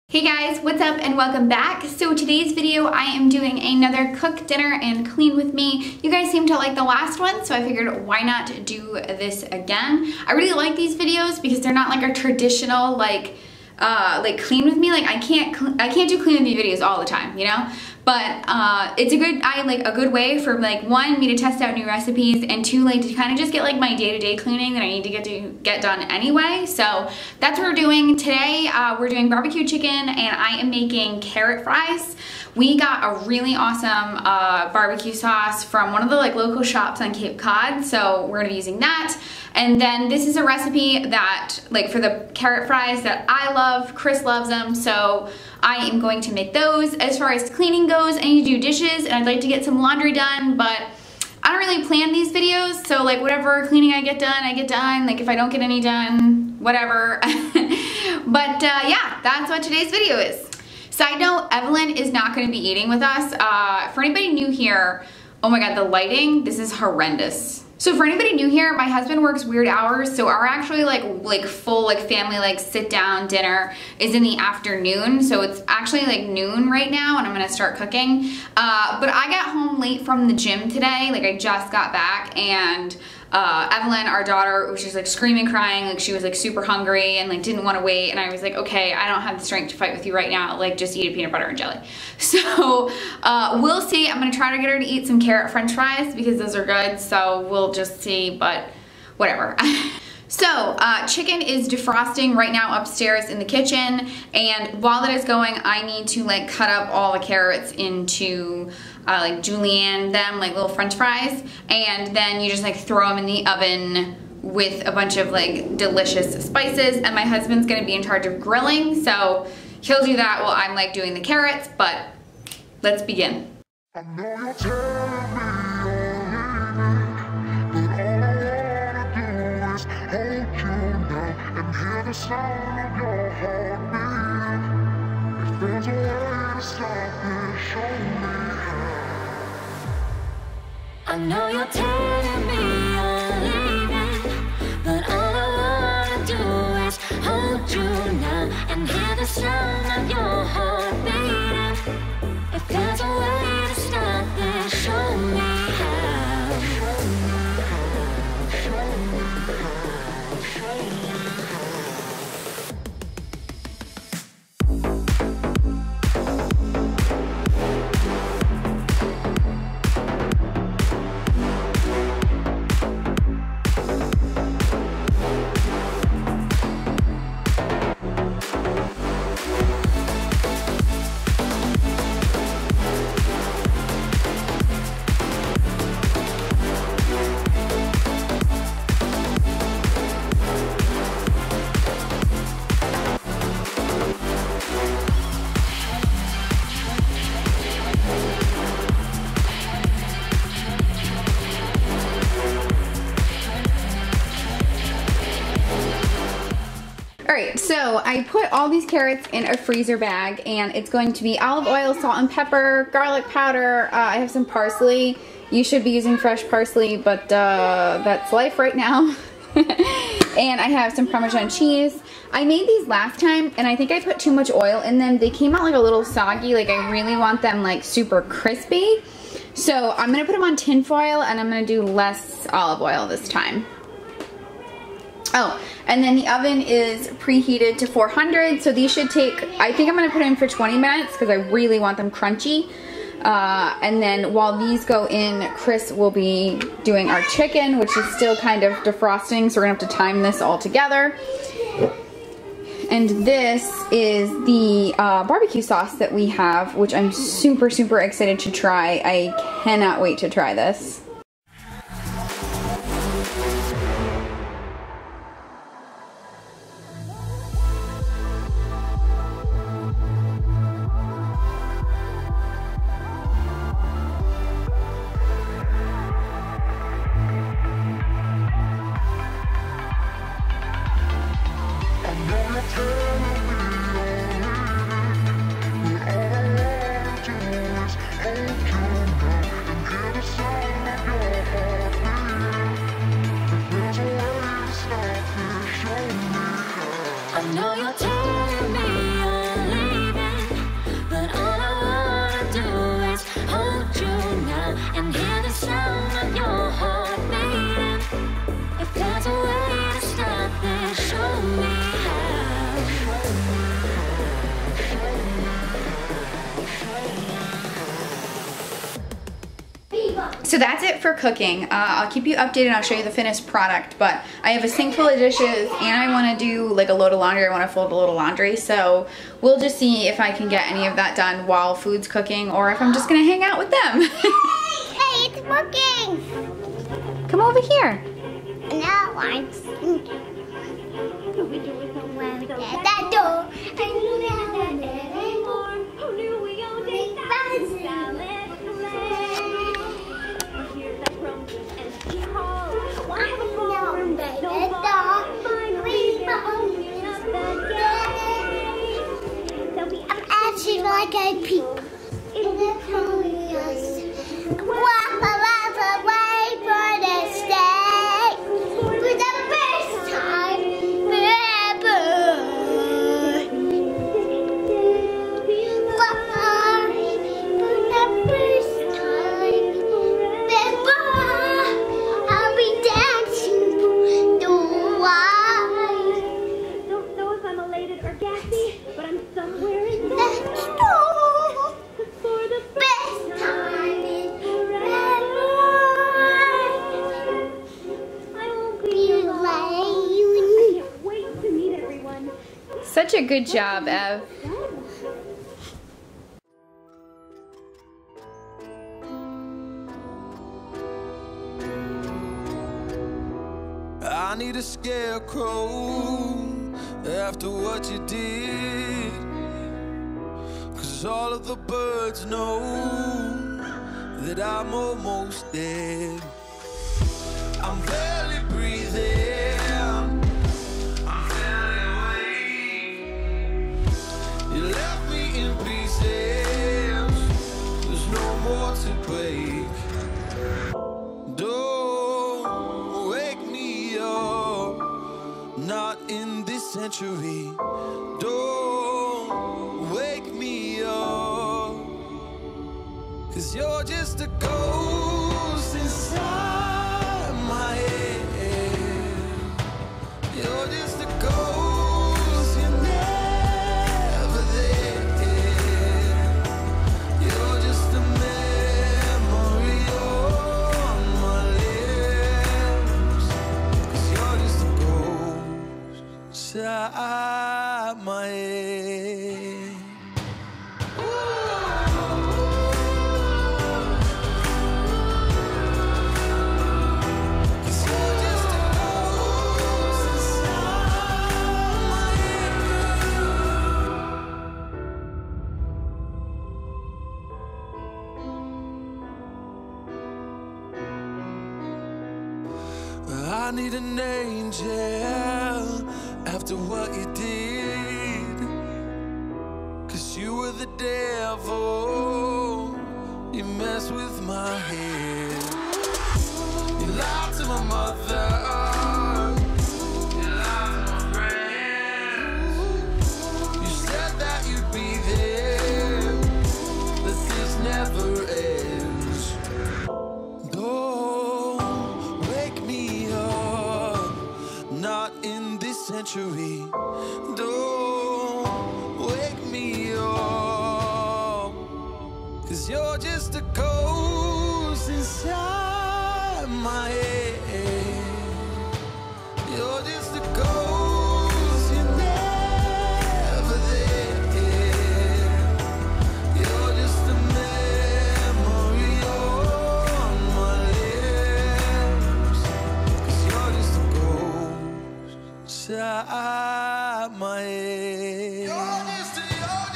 Hey guys, what's up and welcome back. So today's video I am doing another cook dinner and clean with me. You guys seem to like the last one, so I figured why not do this again. I really like these videos because they're not like a traditional like clean with me. Like I can't do clean with me videos all the time, you know? But it's a good way for like one, me to test out new recipes, and two, like to kind of just get like my day-to-day cleaning that I need to get done anyway. So that's what we're doing today. We're doing barbecue chicken and I am making carrot fries. We got a really awesome barbecue sauce from one of the like local shops on Cape Cod, so we're gonna be using that. And then this is a recipe that, like for the carrot fries that I love, Chris loves them, so I am going to make those. As far as cleaning goes, I need to do dishes and I'd like to get some laundry done, but I don't really plan these videos, so like whatever cleaning I get done. Like if I don't get any done, whatever. But yeah, that's what today's video is. Side note, Evelyn is not going to be eating with us. For anybody new here, oh my god, the lighting, this is horrendous. So for anybody new here, my husband works weird hours, so our actually like full like family like sit down dinner is in the afternoon. So it's actually like noon right now and I'm gonna start cooking. But I got home late from the gym today, like I just got back, and Evelyn, our daughter, was just like screaming, crying, like she was like super hungry and like didn't want to wait, and I was like, okay, I don't have the strength to fight with you right now, like just eat a peanut butter and jelly. So we'll see. I'm gonna try to get her to eat some carrot french fries because those are good, so we'll just see, but whatever. So chicken is defrosting right now upstairs in the kitchen, and while that is going, I need to like cut up all the carrots into like julienne them, like little french fries, and then you just like throw them in the oven with a bunch of like delicious spices, and my husband's gonna be in charge of grilling, so he'll do that while I'm like doing the carrots, but let's begin. I know you're telling me and hear the sound of your heartbeat. If there's a way to stop it, show me how. I know you're telling me you're leaving, but all I wanna do is hold you now and hear the sound of your heart beating. If there's a way to stop it, show me how. Show me how. Show me how. Show me how. Alright, so I put all these carrots in a freezer bag, and it's going to be olive oil, salt and pepper, garlic powder. I have some parsley. You should be using fresh parsley, but that's life right now. And I have some Parmesan cheese. I made these last time, and I think I put too much oil in them. They came out like a little soggy. Like I really want them like super crispy. So I'm going to put them on tin foil, and I'm going to do less olive oil this time. Oh, and then the oven is preheated to 400, so these should take, I think I'm going to put in for 20 minutes because I really want them crunchy. And then while these go in, Chris will be doing our chicken, which is still kind of defrosting, so we're going to have to time this all together. And this is the barbecue sauce that we have, which I'm super, super excited to try. I cannot wait to try this. Hold you now and hear the sound of So that's it for cooking. I'll keep you updated and I'll show you the finished product, but I have a sink full of dishes and I want to do like a load of laundry. I want to fold a load of laundry, so we'll just see if I can get any of that done while food's cooking or if I'm just going to hang out with them. Hey, it's working! Come over here. Now I'm sinking. That door. I'm actually like a peep. Walk away for this day for the first time ever. For the first time ever, I'll be dancing the wine. Don't know if I'm elated or gassy, but I'm somewhere in there. Let's go. For the Best time ever. I won't be Be alone. I late. can't wait to meet everyone. Such a good job, Ev. I need a scarecrow after what you did, 'cause all of the birds know that I'm almost dead. I'm barely breathing, I'm barely awake. You left me in pieces, there's no more to break. Don't wake me up, not in this century. Don't wake me up, 'cause you're just a ghost inside my head. You're just a ghost, you're never there. You're just a memory on my lips, 'cause you're just a ghost inside my head. I need an angel after what you did, 'cause you were the devil, you messed with my head. You lied to my mother, you lied to my friends. You said that you'd be there, but this never ends. Don't wake me up, not in this century. Don't wake me up, 'cause you're just a ghost inside my head. You're just a ghost, you're never there. You're just a memory on my lips, 'cause you're just a ghost inside my head. You're just a ghost.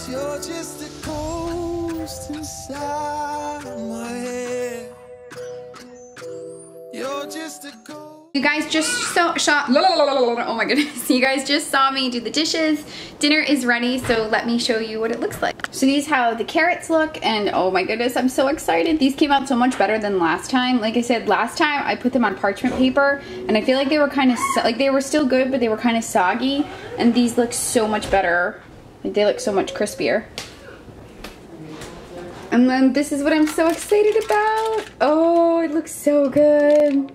You're just a ghost inside my head. You're just a ghost. You guys just oh my goodness. You guys just saw me do the dishes. Dinner is ready, so let me show you what it looks like. So these how the carrots look, and oh my goodness, I'm so excited. These came out so much better than last time. Like I said, last time I put them on parchment paper, and I feel like they were kind of, like they were still good, but they were kind of soggy, and these look so much better. Like they look so much crispier. And then this is what I'm so excited about. Oh, it looks so good.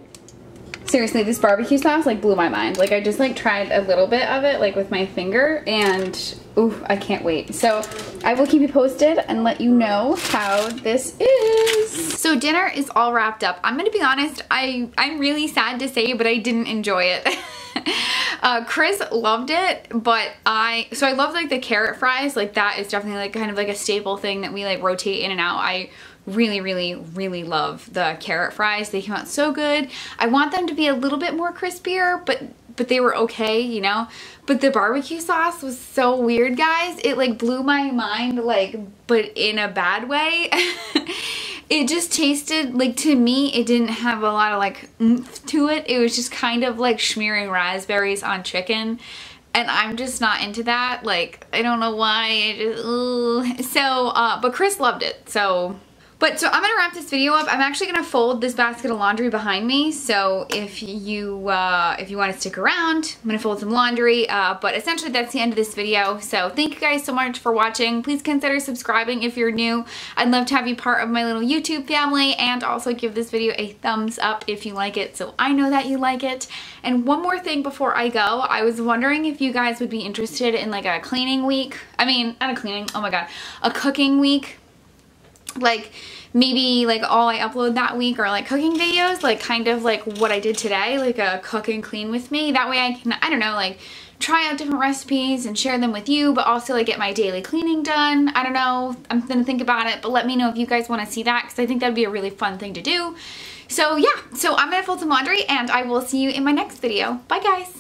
Seriously, this barbecue sauce like blew my mind. Like I just like tried a little bit of it like with my finger and ooh, I can't wait. So I will keep you posted and let you know how this is. So dinner is all wrapped up. I'm gonna be honest, I'm really sad to say, but I didn't enjoy it. Chris loved it, but I love like the carrot fries. Like that is definitely like kind of like a staple thing that we like rotate in and out. I really love the carrot fries. They came out so good. I want them to be a little bit more crispier, but they were okay, you know? But the barbecue sauce was so weird, guys. It like blew my mind, like, but in a bad way. It just tasted, like to me, it didn't have a lot of like oomph to it. It was just kind of like smearing raspberries on chicken. And I'm just not into that. Like, I don't know why. But Chris loved it, so I'm gonna wrap this video up. I'm actually gonna fold this basket of laundry behind me. So if you want to stick around, I'm gonna fold some laundry. But essentially that's the end of this video. So thank you guys so much for watching. Please consider subscribing if you're new. I'd love to have you part of my little YouTube family, and also give this video a thumbs up if you like it, so I know that you like it. And one more thing before I go, I was wondering if you guys would be interested in like a cleaning week. I mean, not a cleaning, oh my god, a cooking week. Like maybe like all I upload that week are like cooking videos, like kind of like what I did today, like a cook and clean with me. That way I can, I don't know, like try out different recipes and share them with you, but also like get my daily cleaning done. I don't know, I'm gonna think about it, but let me know if you guys want to see that, because I think that'd be a really fun thing to do. So yeah, so I'm gonna fold some laundry and I will see you in my next video. Bye guys.